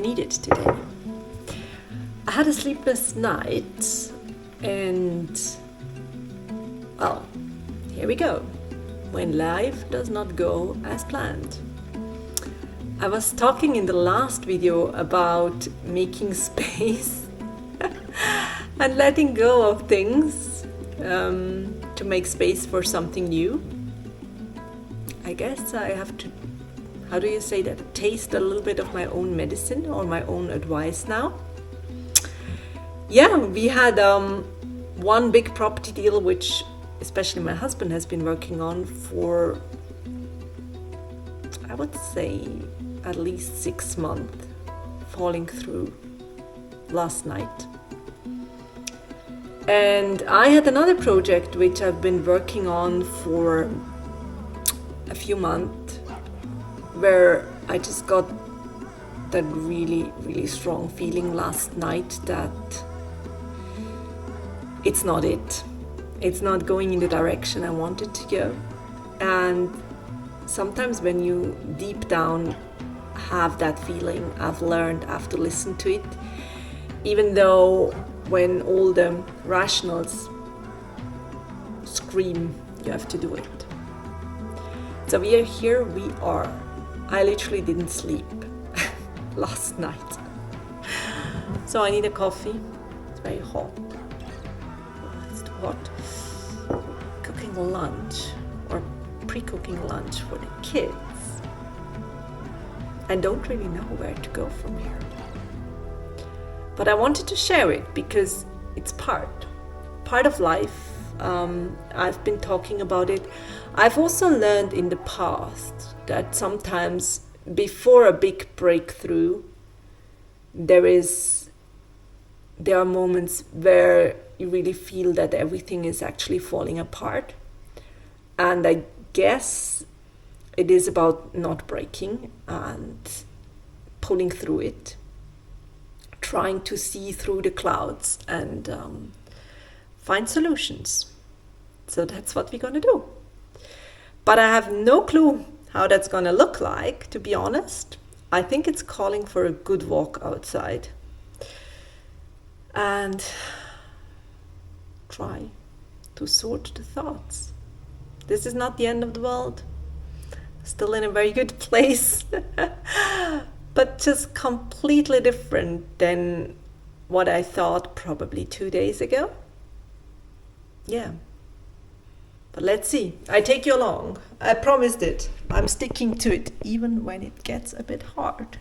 need it today. I had a sleepless night and, well, here we go. When life does not go as planned. I was talking in the last video about making space and letting go of things to make space for something new. I guess I have to, how do you say that, taste a little bit of my own medicine or my own advice now. Yeah, we had one big property deal which especially my husband has been working on for, I would say, at least 6 months, falling through last night. And I had another project which I've been working on for a few months, where I just got that really, really strong feeling last night that it's not it. It's not going in the direction I wanted to go. And sometimes when you deep down have that feeling, I've learned I have to listen to it, even though when all the rationals scream, you have to do it. So we are here, we are. I literally didn't sleep last night. So I need a coffee. It's very hot. It's too hot. Cooking lunch or pre-cooking lunch for the kids. I don't really know where to go from here. But I wanted to share it because it's part of life. I've been talking about it. I've also learned in the past that sometimes before a big breakthrough, there are moments where you really feel that everything is actually falling apart. And I guess it is about not breaking and pulling through it, trying to see through the clouds and find solutions. So that's what we're gonna do. But I have no clue how that's gonna look like, to be honest. I think it's calling for a good walk outside and try to sort the thoughts. This is not the end of the world. Still in a very good place, but just completely different than what I thought probably 2 days ago. Yeah. But let's see. I take you along. I promised it. I'm sticking to it, even when it gets a bit hard.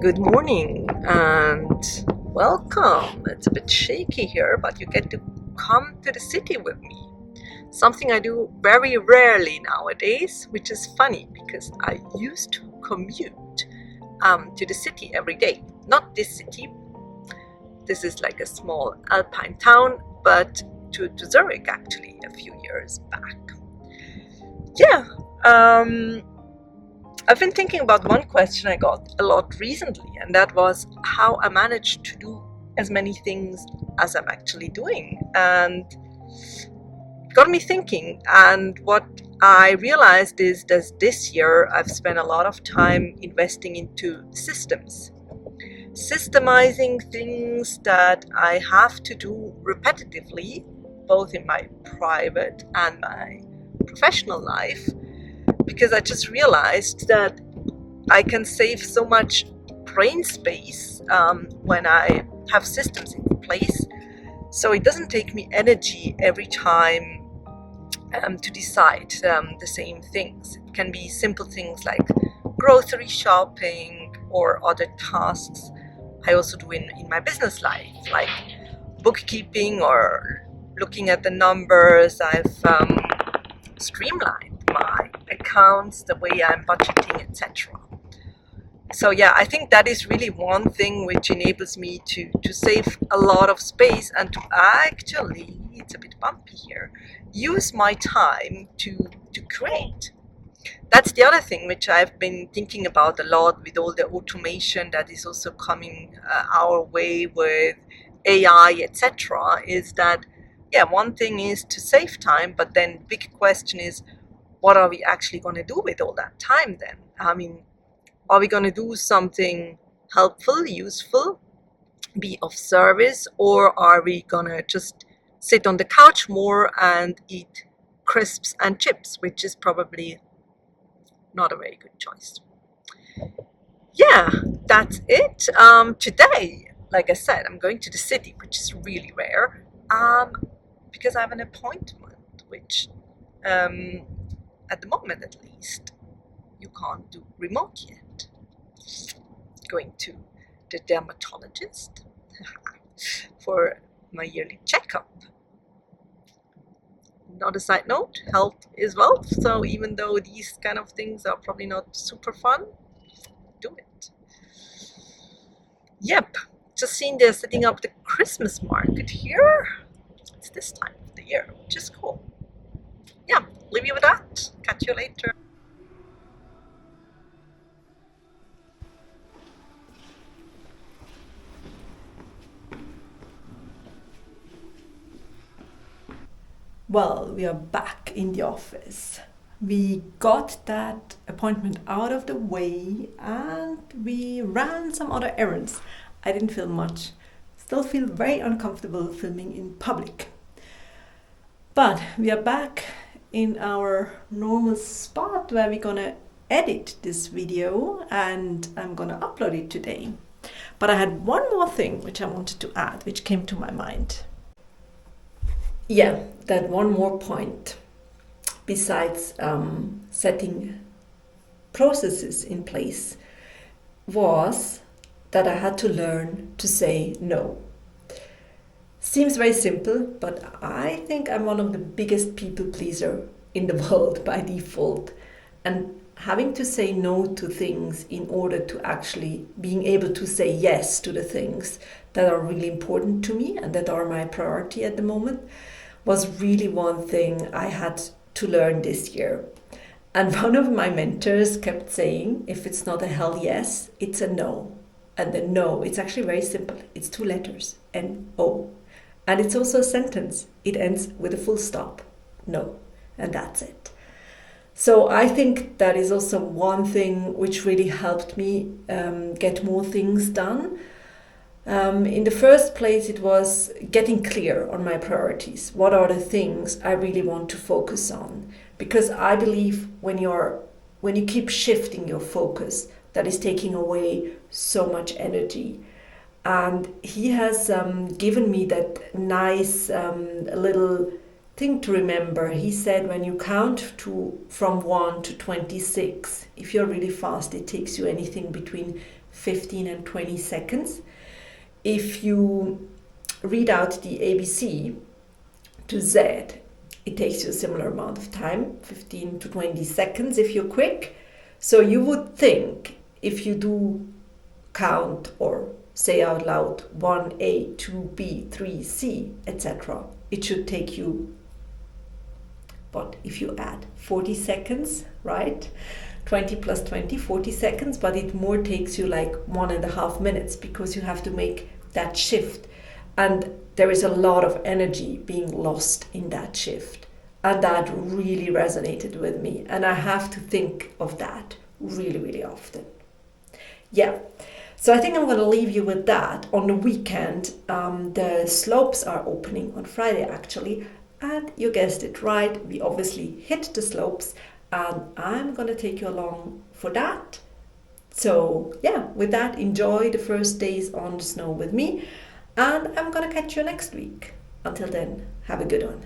Good morning and welcome. It's a bit shaky here, but you get to come to the city with me. Something I do very rarely nowadays, which is funny because I used to commute to the city every day. Not this city. This is like a small alpine town, but to Zurich actually a few years back. Yeah. I've been thinking about one question I got a lot recently, and that was how I managed to do as many things as I'm actually doing. And it got me thinking, and what I realized is that this year I've spent a lot of time investing into systems. Systemizing things that I have to do repetitively, both in my private and my professional life, because I just realized that I can save so much brain space when I have systems in place. So it doesn't take me energy every time to decide the same things. It can be simple things like grocery shopping or other tasks I also do in my business life, like bookkeeping or looking at the numbers. I've streamlined my accounts, the way I'm budgeting, etc. So yeah, I think that is really one thing which enables me to save a lot of space and to actually, it's a bit bumpy here, use my time to create. That's the other thing which I've been thinking about a lot with all the automation that is also coming our way with AI, etc. is that, yeah, one thing is to save time, but then the big question is, what are we actually going to do with all that time then? I mean, are we going to do something helpful, useful, be of service, or are we going to just sit on the couch more and eat crisps and chips, which is probably not a very good choice. Yeah, that's it. Today, like I said, I'm going to the city, which is really rare, because I have an appointment, which at the moment at least, you can't do remote yet. Going to the dermatologist for my yearly checkup. Not a side note, health is wealth, so even though these kind of things are probably not super fun, do it. Yep, just seen they're setting up the Christmas market here. It's this time of the year, which is cool. Yeah, leave you with that. Catch you later. Well, we are back in the office. We got that appointment out of the way and we ran some other errands. I didn't film much. Still feel very uncomfortable filming in public. But we are back in our normal spot where we're gonna edit this video and I'm gonna upload it today. But I had one more thing which I wanted to add, which came to my mind. Yeah, that one more point, besides setting processes in place, was that I had to learn to say no. Seems very simple, but I think I'm one of the biggest people pleaser in the world by default. And having to say no to things in order to actually being able to say yes to the things that are really important to me and that are my priority at the moment was really one thing I had to learn this year. And one of my mentors kept saying, if it's not a hell yes, it's a no. And the no, it's actually very simple. It's 2 letters, N-O. And it's also a sentence. It ends with a full stop, no. And that's it. So I think that is also one thing which really helped me get more things done. In the first place, it was getting clear on my priorities. What are the things I really want to focus on? Because I believe when you keep shifting your focus, that is taking away so much energy. And he has given me that nice little thing to remember. He said when you count from 1 to 26, if you're really fast, it takes you anything between 15 and 20 seconds. If you read out the ABC to Z, it takes you a similar amount of time, 15 to 20 seconds if you're quick. So you would think if you do count or say out loud 1A, 2B, 3C, etc., it should take you, but if you add 40 seconds, right? 20 plus 20, 40 seconds, but it more takes you like 1.5 minutes because you have to make that shift. And there is a lot of energy being lost in that shift. And that really resonated with me. And I have to think of that really, really often. Yeah. So I think I'm going to leave you with that. On the weekend, the slopes are opening on Friday actually. And you guessed it right, we obviously hit the slopes. And I'm going to take you along for that. So yeah, with that, enjoy the first days on the snow with me. And I'm going to catch you next week. Until then, have a good one.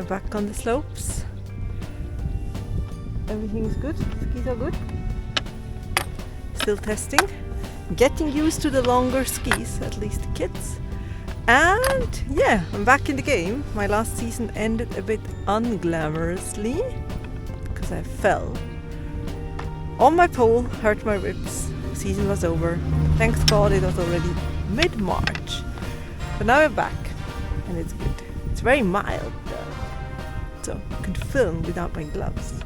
back on the slopes. Everything is good, skis are good. Still testing, getting used to the longer skis, at least the kids. And yeah, I'm back in the game. My last season ended a bit unglamorously because I fell on my pole, hurt my ribs. Season was over. Thanks God it was already mid-March. But now I'm back and it's good. It's very mild though, so I can film without my gloves.